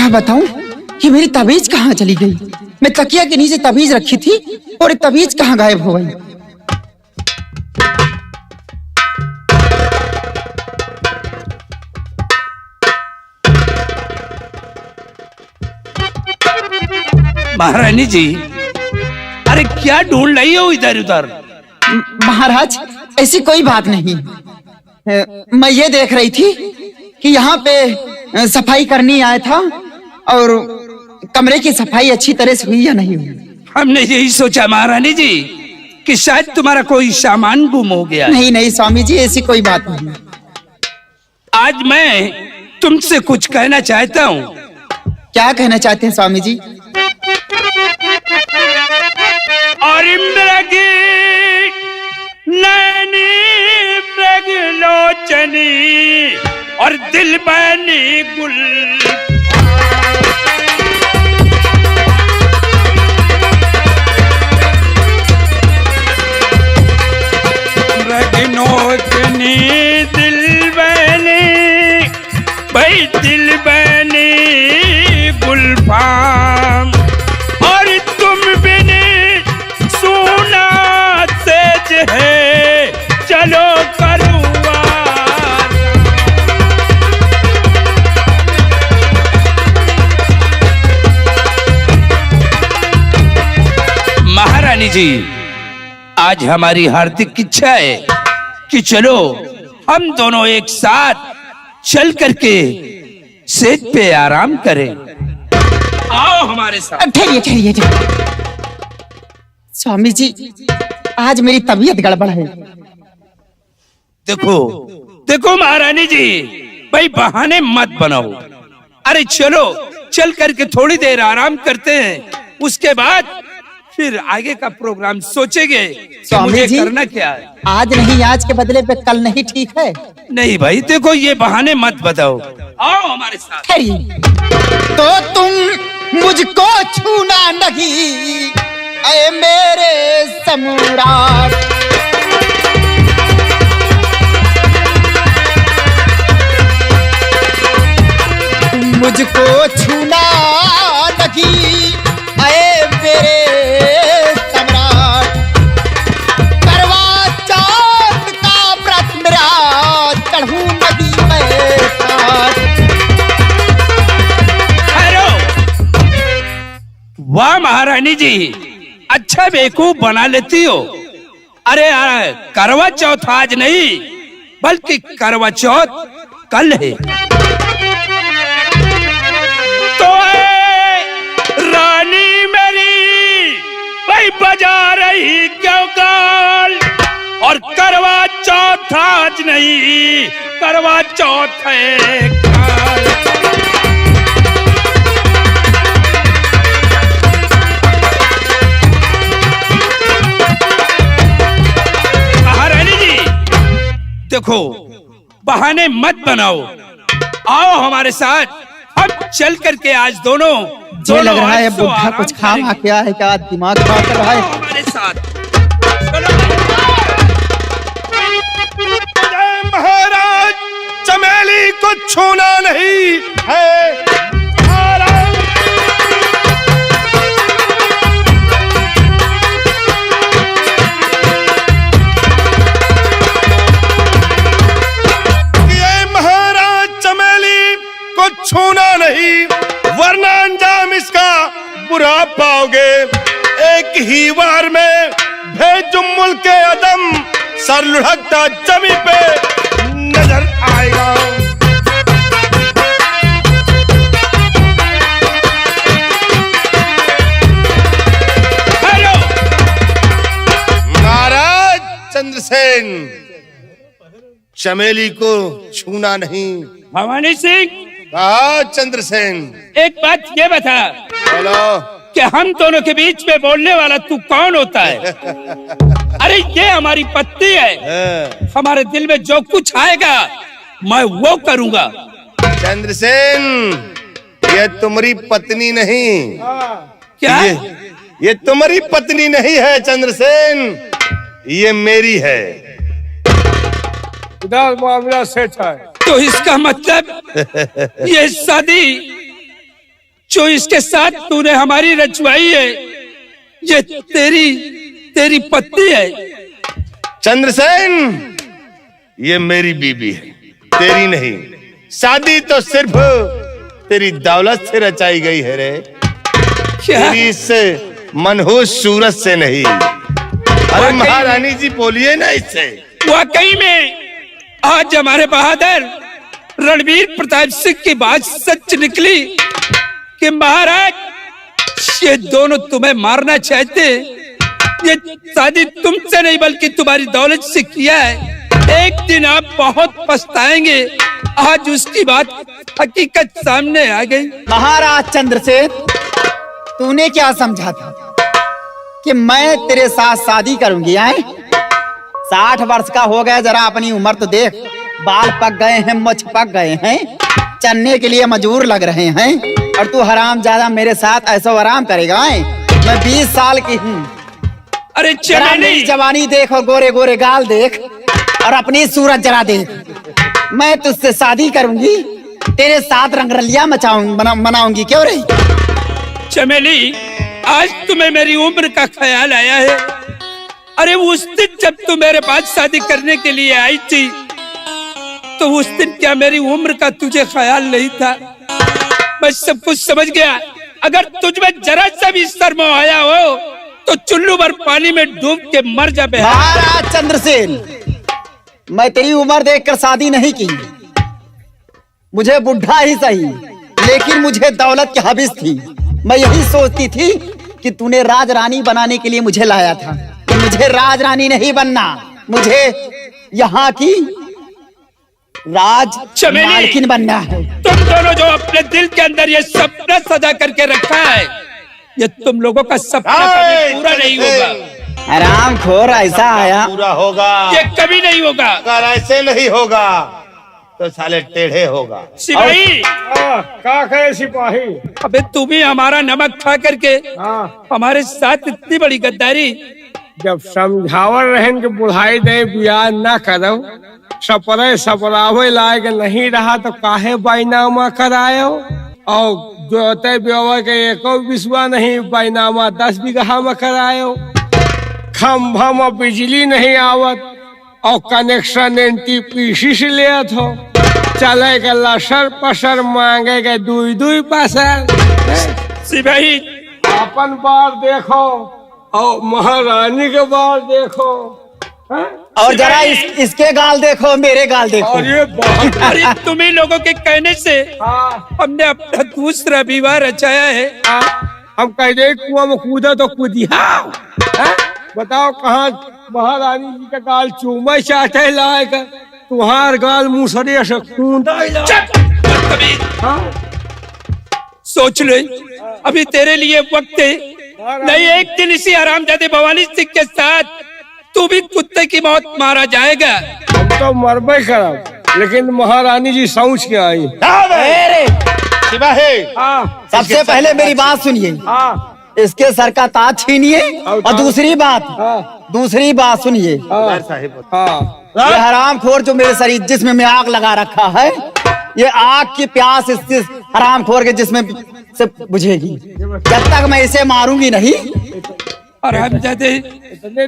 क्या बताऊं कि मेरी तबीज कहाँ चली गई। मैं तकिया के नीचे तबीज रखी थी और तबीज कहाँ गायब हो गई। महारानी जी, अरे क्या ढूंढ रही हो इधर उधर? महाराज, ऐसी कोई बात नहीं। मैं ये देख रही थी कि यहाँ पे सफाई करनी आया था और कमरे की सफाई अच्छी तरह से हुई या नहीं हुई। हमने यही सोचा महारानी जी कि शायद तुम्हारा कोई सामान गुम हो गया। नहीं नहीं स्वामी जी, ऐसी कोई बात नहीं। आज मैं तुमसे कुछ कहना चाहता हूँ। क्या कहना चाहते हैं स्वामी जी? और मृगी नैनी मृगलोचनी और दिल बनी गुल, मृगलोचनी दिल बनी भाई दिल बनी गुलफाम, और तुम बिनी सुना सेज है चलो करुआ। महारानी जी, आज हमारी हार्दिक इच्छा है कि चलो हम दोनों एक साथ चल करके सेज पे आराम करें। आओ हमारे साथ। ठहरिए ठहरिए स्वामी जी, आज मेरी तबीयत गड़बड़ है। देखो देखो महारानी जी, भाई बहाने मत बनाओ। अरे चलो चल करके थोड़ी देर आराम करते हैं, उसके बाद फिर आगे का प्रोग्राम सोचेंगे कि मुझे करना क्या है। आज नहीं, आज के बदले पे कल नहीं, ठीक है? नहीं भाई, देखो ये बहाने मत बताओ। आओ हमारे साथ। तो तुम मुझको छूना नहीं ऐ मेरे सम्राट, मुझको छूना नहीं ऐ मेरे सम्राट, करवा चौथ का व्रत मेरा चढ़ूं नदी में ठाठ। वाह महारानी जी, अच्छा बेवकूफ बना लेती हो। अरे करवा चौथ आज नहीं बल्कि करवा चौथ कल है। तो रानी मेरी भाई बजा रही क्यों गाल, और करवा चौथ आज नहीं करवा चौथ है कल। देखो बहाने मत बनाओ, आओ हमारे साथ। हम चल करके आज दोनों लग रहा है बुढ़ा कुछ खा क्या है, क्या दिमाग खा कर रहा है। हमारे साथ महाराज, चमेली को छूना नहीं है। छूना नहीं वरना अंजाम इसका बुरा पाओगे। एक ही वार में भेजुम्मुल के अदम सर लुढ़कता जमी पे नजर आएगा। हेलो महाराज चंद्रसेन, चमेली को छूना नहीं। भवानी सिंह, चंद्रसेन, एक बात ये बता, बोलो कि हम दोनों के बीच में बोलने वाला तू कौन होता है? अरे ये हमारी पत्नी है, हमारे दिल में जो कुछ आएगा मैं वो करूंगा। चंद्रसेन, ये तुम्हारी पत्नी नहीं। क्या? ये तुम्हारी पत्नी नहीं है चंद्रसेन, ये मेरी है। मामला सेठ है। तो इसका मतलब ये शादी जो इसके साथ तूने हमारी रचवाई है, ये तेरी पत्नी है। चंद्रसेन, ये मेरी बीबी है, तेरी नहीं। शादी तो सिर्फ तेरी दौलत से रचाई गई है रे, तेरी इस मनहूस सूरत से नहीं। अरे महारानी जी बोलिए ना इससे। वाकई में आज हमारे बहादुर रणवीर प्रताप सिंह की बात सच निकली कि महाराज ये दोनों तुम्हें मारना चाहते। ये शादी तुमसे नहीं बल्कि तुम्हारी दौलत से किया है। एक दिन आप बहुत पछताएंगे। आज उसकी बात हकीकत सामने आ गई। महाराज चंद्रसेन, तूने क्या समझा था कि मैं तेरे साथ शादी करूंगी? आए 60 वर्ष का हो गया, जरा अपनी उम्र तो देख। बाल पक गए हैं, मुछ पक गए हैं, चलने के लिए मजबूर लग रहे हैं, और तू हरामजादा मेरे साथ ऐसा आराम करेगा? मैं 20 साल की हूँ। अरे जरा मेरी जवानी देख और गोरे गोरे गाल देख और अपनी सूरत जरा देख। मैं तुझसे शादी करूंगी, तेरे साथ रंगरलिया मनाऊंगी। क्यों रे चमेली, आज तुम्हें मेरी उम्र का ख्याल आया है? अरे उस दिन जब तू मेरे पास शादी करने के लिए आई थी, तो उस दिन क्या मेरी उम्र का तुझे ख्याल नहीं था? मैं सब कुछ समझ गया। अगर तुझमें जरा सा भी शर्म आया हो तो चुल्लू भर पानी में डूब के मर जा। महाराज चंद्रसेन, मैं तेरी उम्र देखकर शादी नहीं की। मुझे बुढ़ा ही सही, लेकिन मुझे दौलत की हविस थी। मैं यही सोचती थी कि तूने राजरानी बनाने के लिए मुझे लाया था। कि मुझे राजरानी नहीं बनना, मुझे यहाँ की राज मालकिन बनना है। तुम दोनों जो अपने दिल के अंदर ये सपना सजा करके रखा है, ये तुम लोगों का सपना कभी पूरा नहीं होगा। आराम खोर, ऐसा आया पूरा होगा, ये कभी नहीं होगा। अगर ऐसे नहीं होगा तो साले टेढ़े होगा। सिपाही, क्या करे सिपाही? अबे तू भी हमारा नमक खा करके हाँ, हमारे साथ इतनी बड़ी गद्दारी। जब समझावर रहन के बुढ़ाई दे बियाह न करो, सपरे सपरावे लायक नहीं रहा तो काहे बैनामा करायो? और जोते ब्योवर के एको विश्वा नहीं, बैनामा 10 बीघा में करायो। खम्भा में बिजली नहीं आवत और कनेक्शन NTPC से ले हो। चले के लसर पसर मांगे के 2 पैसा। सिपाही, अपन बार देखो और महारानी के बार देखो। है? और जरा इसके गाल देखो, मेरे गाल देखो। और ये बहुत अरे तुम्ही लोगों के कहने से हाँ, हमने अपना दूसरा विवाह रचाया है। हम कह दे कुआं में कूदा तो कूदी। हाँ, बताओ कहाँ महारानी जी का गाल चूमा चाटे लायक, तुम्हार गाल मुसरे से कूदा। हाँ? सोच ले, अभी तेरे लिए वक्त है। नहीं, एक दिन इसी हरामजादे भवानी सिंह के साथ तू भी कुत्ते की मौत मारा जाएगा। हम तो मरबे करब, लेकिन महारानी जी सोच के आई। सिपाही, हाँ, सबसे पहले मेरी बात सुनिए। हाँ, इसके सर का ताज छीनिए, और दूसरी बात सुनिए। हाँ, साहिब, हाँ, ये हरामखोर जो मेरे शरीर जिसमें में आग लगा रखा है, ये आग की प्यास इस हरामखोर के जिसमें से बुझेगी जब तक मैं इसे मारूंगी नहीं। और हम जाते,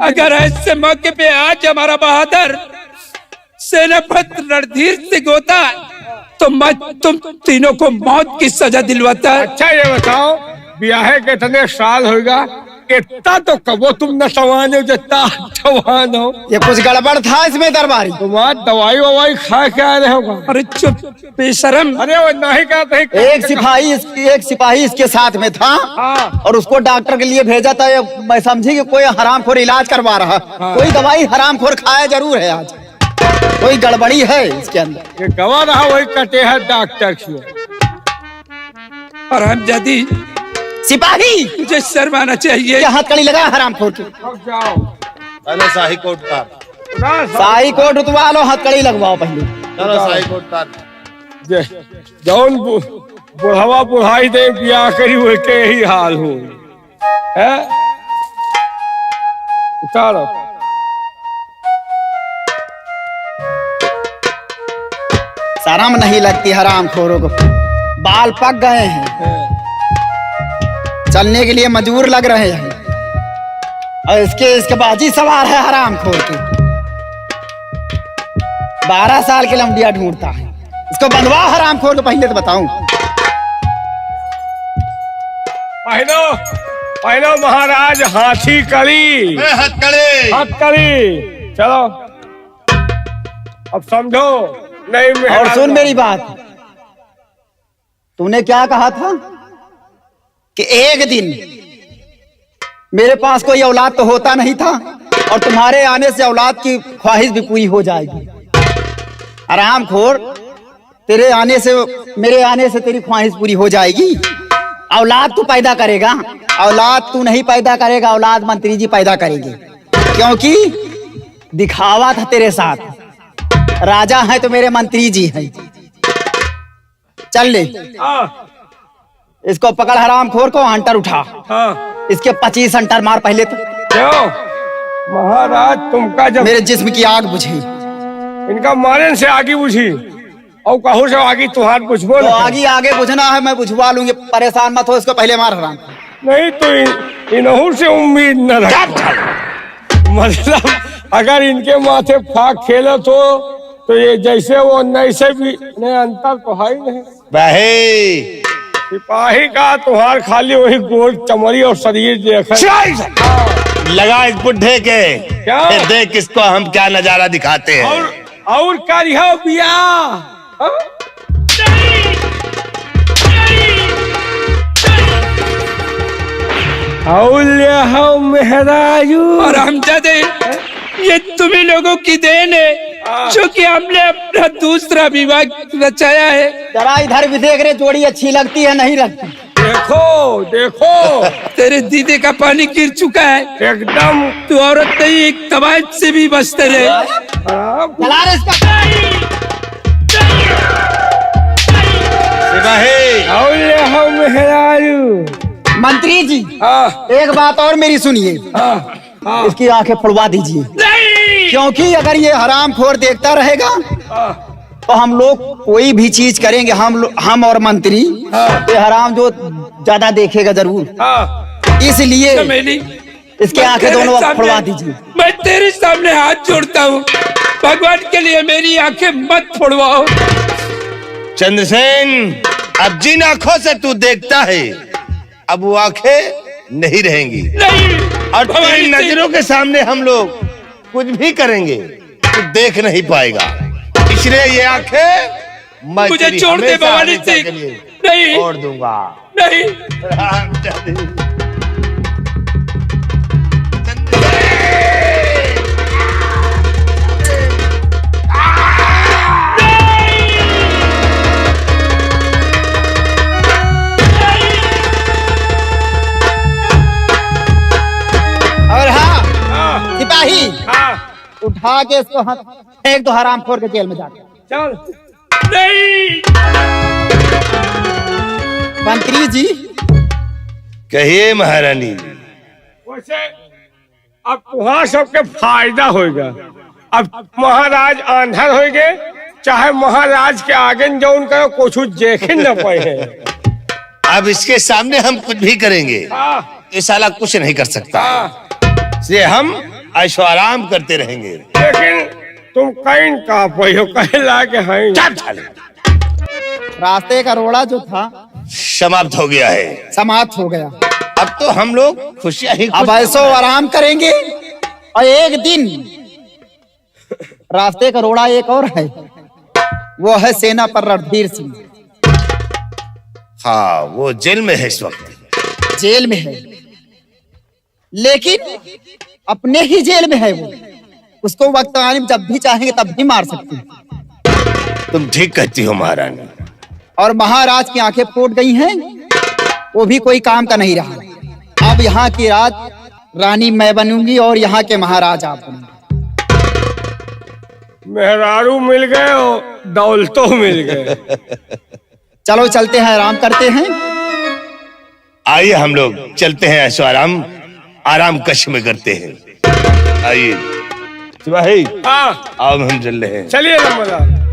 अगर ऐसे मौके पे आज हमारा बहादुर सेनापति रणधीर सिंह होता तो मैं तुम तीनों को मौत की सजा दिलवाता। अच्छा ये बताओ, ब्याह के इतने साल होगा, इतना तो कबो तुम न सवान हो जितना जवान हो। ये कुछ गड़बड़ था इसमें दरबारी। तुम्हार दवाई ववाई खा के आ रहे होगा। अरे चुप बेशरम। अरे वो नहीं कहते। एक सिपाही इसके साथ में था, हाँ, और उसको डॉक्टर के लिए भेजा था। मैं समझी कि कोई हरामखोर इलाज करवा रहा। हाँ। कोई दवाई हरामखोर खाया जरूर है। आज कोई गड़बड़ी है इसके अंदर। ये गवा रहा वही कटे है डॉक्टर की। और हम जाती, सिपाही तुझे शर्म आना चाहिए। ये हथकड़ी लगा हरामखोर की। अब जाओ, चलो शाही कोट तार, शाही कोट उतवा लो, हथकड़ी लगवाओ पहले। चलो शाही कोट तार। जौन बुढ़ावा बुढ़ाई दे ब्याह करी वो के ही हाल हो है। उतारो। शर्म नहीं लगती हरामखोरों को। बाल पक गए हैं, चलने के लिए मजबूर लग रहे हैं और इसके बाजी सवार है हराम खोर के। 12 साल के लंबिया ढूंढता है, इसको बंधवा हराम खोर को पहले तो बताऊं। पहलो महाराज हाथी कड़ी हथकड़ी। चलो अब समझो नहीं। और सुन मेरी बात, तूने क्या कहा था कि एक दिन मेरे पास कोई औलाद तो होता नहीं था और तुम्हारे आने से औलाद की ख्वाहिश भी पूरी हो जाएगी। आराम खोर, तेरे आने से मेरे आने से तेरी ख्वाहिश पूरी हो जाएगी। औलाद तू पैदा करेगा, औलाद तू नहीं पैदा करेगा, औलाद मंत्री जी पैदा करेंगे, क्योंकि दिखावा था तेरे साथ। राजा है तो मेरे मंत्री जी हैं। चल ले, इसको पकड़ हराम खोर को, हंटर उठा। इसके 25 हंटर मार पहले तो। क्यों महाराज, तुमका जब मेरे जिस्म की आग बुझी, इनका मारन से आगे बुझी और कहूँ से आगे तुहार बुझबो तो आगे बुझना है, मैं बुझवा लूंगी, परेशान मत हो। इसको पहले मार हराम। नहीं तो इनहू से उम्मीद न रख। मतलब अगर इनके माथे फाक खेलो तो ये जैसे वो नैसे भी नहीं, अंतर तो है ही नहीं। भाई सिपाही का तुहार खाली वही गोल चमड़ी और शरीर देखा। लगा इस बुढ़े के, क्या? फिर देख किसको हम क्या नजारा दिखाते हैं। और करियो बिया मेहराजू और हमजादे, ये तुम्ही लोगों की देन है जो कि हमने अपना दूसरा विवाह रचाया है। जरा इधर भी देख रहे, जोड़ी अच्छी लगती है नहीं लगती? देखो तेरे दीदे का पानी गिर चुका है एकदम। तू औरत नहीं, एक तबायत से भी बचते रहे। चला रहे इसका। मेहराजू मंत्री जी, एक बात और मेरी सुनिए, इसकी आंखें फुड़वा दीजिए, क्योंकि अगर ये हराम खोर देखता रहेगा तो हम लोग कोई भी चीज करेंगे, हम और मंत्री, ये हराम जो ज्यादा देखेगा जरूर। इसलिए इसके आंखें दोनों वक्त फुड़वा दीजिए। मैं तेरे सामने हाथ जोड़ता हूँ, भगवान के लिए मेरी आंखें मत फुड़वाओ। चंद्रसेन, अब जिन आंखों से तू देखता है, अब वो आंखें नहीं रहेंगी। नहीं, और तेरी नजरों के सामने हम लोग कुछ भी करेंगे तू देख नहीं पाएगा। इसलिए ये आंखें मैं मुझे छोड़ दे भवानी सिंह। नहीं छोड़ दूंगा। नहीं। और हाँ सिपाही, उठा के इसको फेंक दो हराम खोर के जेल में जाकर। चल। नहीं। मंत्री जी, कहिए महारानी। वैसे अब तुहार सबके फायदा होगा। अब महाराज आंधर हो गए, चाहे महाराज के आगे जो उनका कुछ देखे न पाए। अब इसके सामने हम कुछ भी करेंगे, ये साला कुछ नहीं कर सकता। इसलिए हम ऐशो आराम करते रहेंगे। लेकिन तुम कहीं कहा पहियो कहे लाके हैं। रास्ते का रोड़ा जो था समाप्त हो गया है, समाप्त हो गया। अब तो हम लोग खुशियां ही अब ऐसो आराम करेंगे। और एक दिन रास्ते का रोड़ा एक और है, वो है सेना पर रणधीर सिंह। हाँ, वो जेल में है इस वक्त। जेल में है, लेकिन अपने ही जेल में है वो। उसको वक्त आने में जब भी चाहेंगे तब भी मार सकते हैं। तुम ठीक कहती हो महारानी। और महाराज की आंखें फूट गई हैं, वो भी कोई काम का नहीं रहा। अब यहाँ की रानी मैं बनूंगी और यहाँ के महाराज आप बनेंगे। मेहरारू मिल गए और दौलतों मिल गए। चलो चलते हैं, आराम करते हैं। आइए हम लोग चलते हैं, ऐशो आराम कश में करते हैं। आइए सिपाही, हाँ अब हम चल रहे हैं। चलिए नंबर।